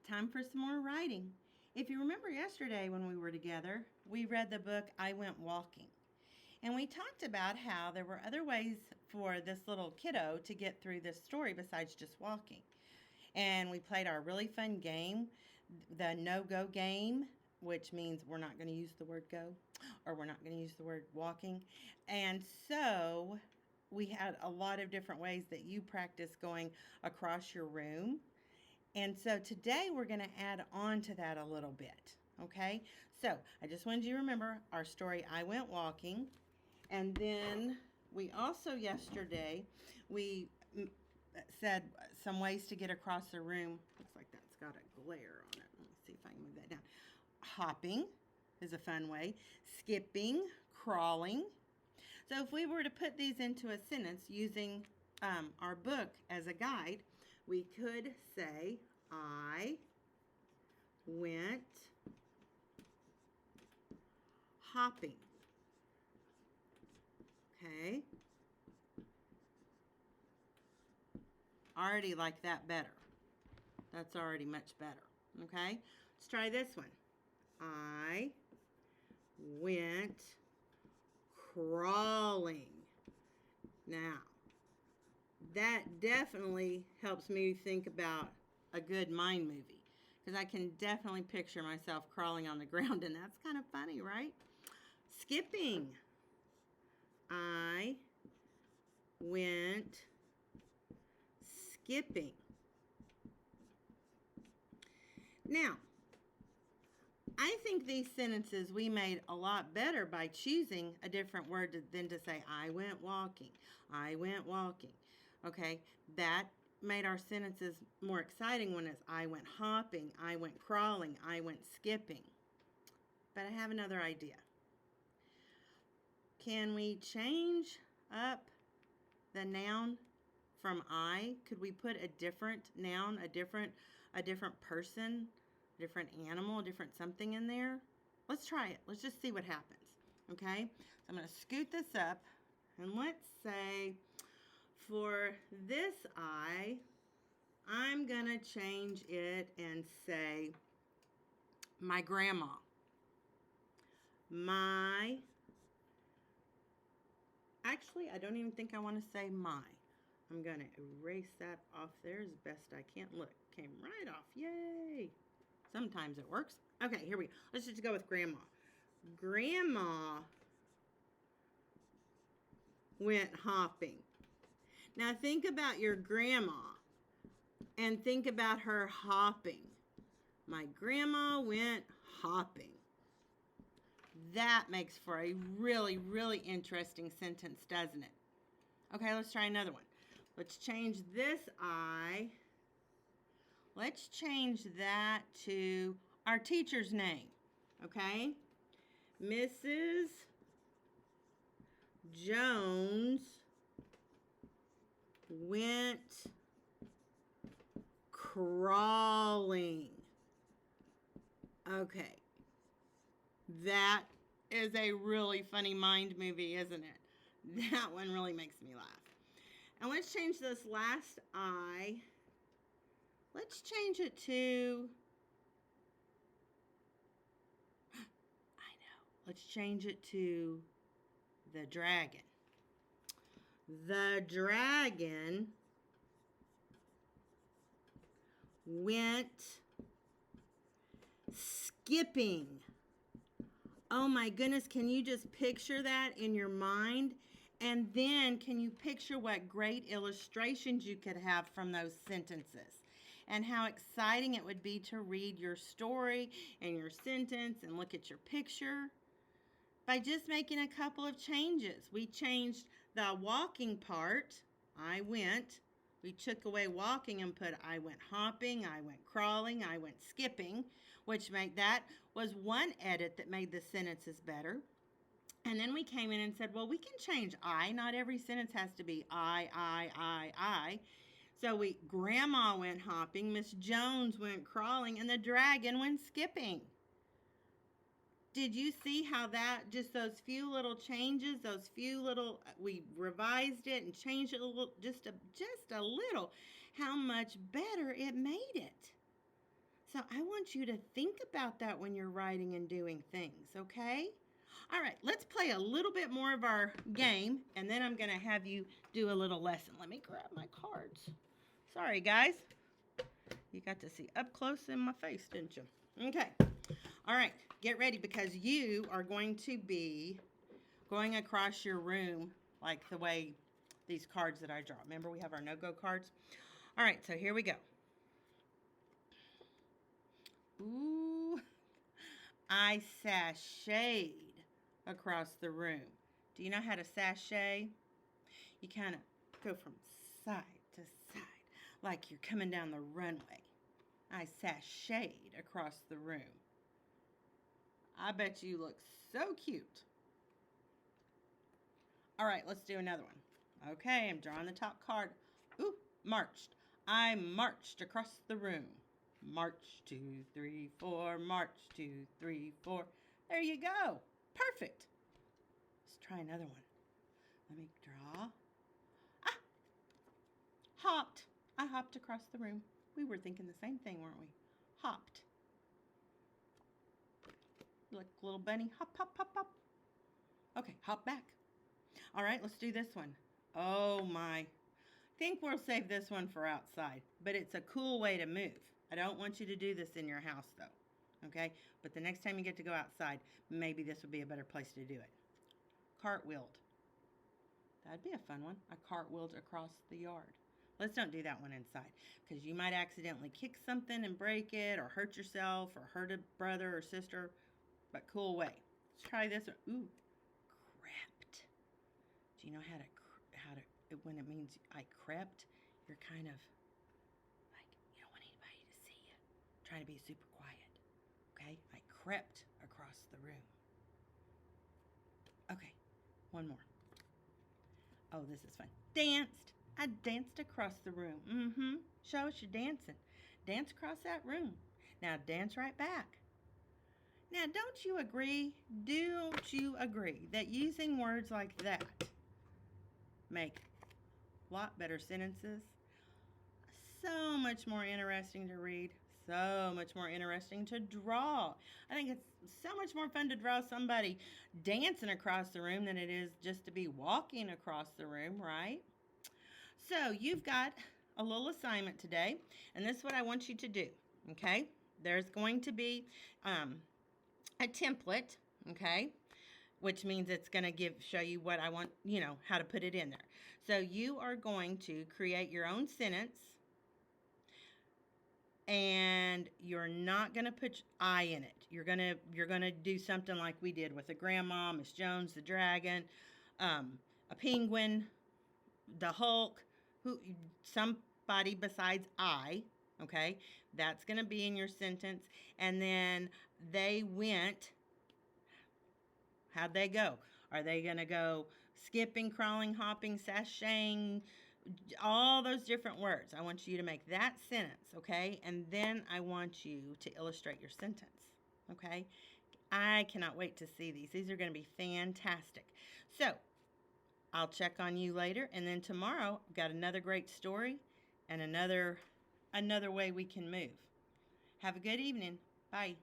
time for some more writing. If you remember yesterday when we were together, we read the book I Went Walking. And we talked about how there were other ways for this little kiddo to get through this story besides just walking. And we played our really fun game, the no-go game, which means we're not going to use the word go or we're not going to use the word walking. And so we had a lot of different ways that you practice going across your room. And so today we're going to add on to that a little bit. Okay, so I just wanted you to remember our story, I Went Walking. And then we also yesterday, we said some ways to get across the room. Looks like that's got a glare on it. Let me see if I can move that down. Hopping is a fun way. Skipping, crawling. So if we were to put these into a sentence using our book as a guide, we could say, I went hopping. Okay. Already like that better. That's already much better. Okay. Let's try this one. I went crawling. Now, that definitely helps me think about a good mind movie because I can definitely picture myself crawling on the ground, and that's kind of funny, right? Skipping. I went skipping. Now, I think these sentences we made a lot better by choosing a different word than to say, I went walking. I went walking. Okay, that made our sentences more exciting when it's I went hopping, I went crawling, I went skipping. But I have another idea. Can we change up the noun from I? Could we put a different noun, a different person, a different animal, a different something in there? Let's try it. Let's just see what happens. Okay? So I'm going to scoot this up, and let's say for this I'm going to change it and say my grandma. Actually, I don't even think I want to say my. I'm going to erase that off there as best I can. Look, came right off. Yay. Sometimes it works. Okay, here we go. Let's just go with grandma. Grandma went hopping. Now think about your grandma and think about her hopping. My grandma went hopping. That makes for a really, really interesting sentence, doesn't it? Okay, let's try another one. Let's change this I. Let's change that to our teacher's name. Okay? Mrs. Jones went crawling. Okay. That is a really funny mind movie, isn't it? That one really makes me laugh. And let's change this last I. Let's change it to, I know, let's change it to the dragon. The dragon went skipping. Oh my goodness, can you just picture that in your mind? And then can you picture what great illustrations you could have from those sentences? And how exciting it would be to read your story and your sentence and look at your picture. By just making a couple of changes. We changed the walking part, I went. We took away walking and put I went hopping, I went crawling, I went skipping, which that was one edit that made the sentences better. And then we came in and said, well, we can change I. Not every sentence has to be I. So Grandma went hopping, Miss Jones went crawling, and the dragon went skipping. Did you see how that, just those few little changes, we revised it and changed it a little, just a little, how much better it made it. So I want you to think about that when you're writing and doing things, okay? All right, let's play a little bit more of our game, and then I'm going to have you do a little lesson. Let me grab my cards. Sorry, guys. You got to see up close in my face, didn't you? Okay. All right, get ready because you are going to be going across your room like the way these cards that I draw. Remember, we have our no-go cards? All right, so here we go. Ooh, I sashayed across the room. Do you know how to sashay? You kind of go from side to side like you're coming down the runway. I sashayed across the room. I bet you look so cute. All right, let's do another one. Okay, I'm drawing the top card. Ooh, marched. I marched across the room. March, 2, 3, 4, march, 2, 3, 4. There you go. Perfect. Let's try another one. Let me draw. Ah! Hopped. I hopped across the room. We were thinking the same thing, weren't we? Hopped. Like a little bunny. Hop, hop, hop, hop. Okay, hop back. All right, let's do this one. Oh my. Think we'll save this one for outside, but it's a cool way to move. I don't want you to do this in your house though, okay? But the next time you get to go outside, maybe this would be a better place to do it. Cartwheeled. That'd be a fun one. I cartwheeled across the yard. Let's don't do that one inside because you might accidentally kick something and break it or hurt yourself or hurt a brother or sister, but cool way. Let's try this one. Ooh, crept. Do you know how to when it means I crept, you're kind of like, you don't want anybody to see you. Trying to be super quiet. Okay? I crept across the room. Okay, one more. Oh, this is fun. Danced. I danced across the room. Mm-hmm. Show us you're dancing. Dance across that room. Now dance right back. Now, don't you agree? Don't you agree that using words like that make a lot better sentences? So much more interesting to read. So much more interesting to draw. I think it's so much more fun to draw somebody dancing across the room than it is just to be walking across the room, right? So you've got a little assignment today, and this is what I want you to do, okay? There's going to be a template, okay, which means it's going to show you what I want, how to put it in there. So you are going to create your own sentence, and you're not going to put I in it. You're going to do something like we did with the grandma, Miss Jones, the dragon, a penguin, the Hulk, somebody besides I, okay? That's going to be in your sentence. And then they went. How'd they go? Are they going to go skipping, crawling, hopping, sashaying, all those different words? I want you to make that sentence, okay? And then I want you to illustrate your sentence, okay? I cannot wait to see these. These are going to be fantastic. So I'll check on you later, and then tomorrow I've got another great story and another way we can move. Have a good evening. Bye.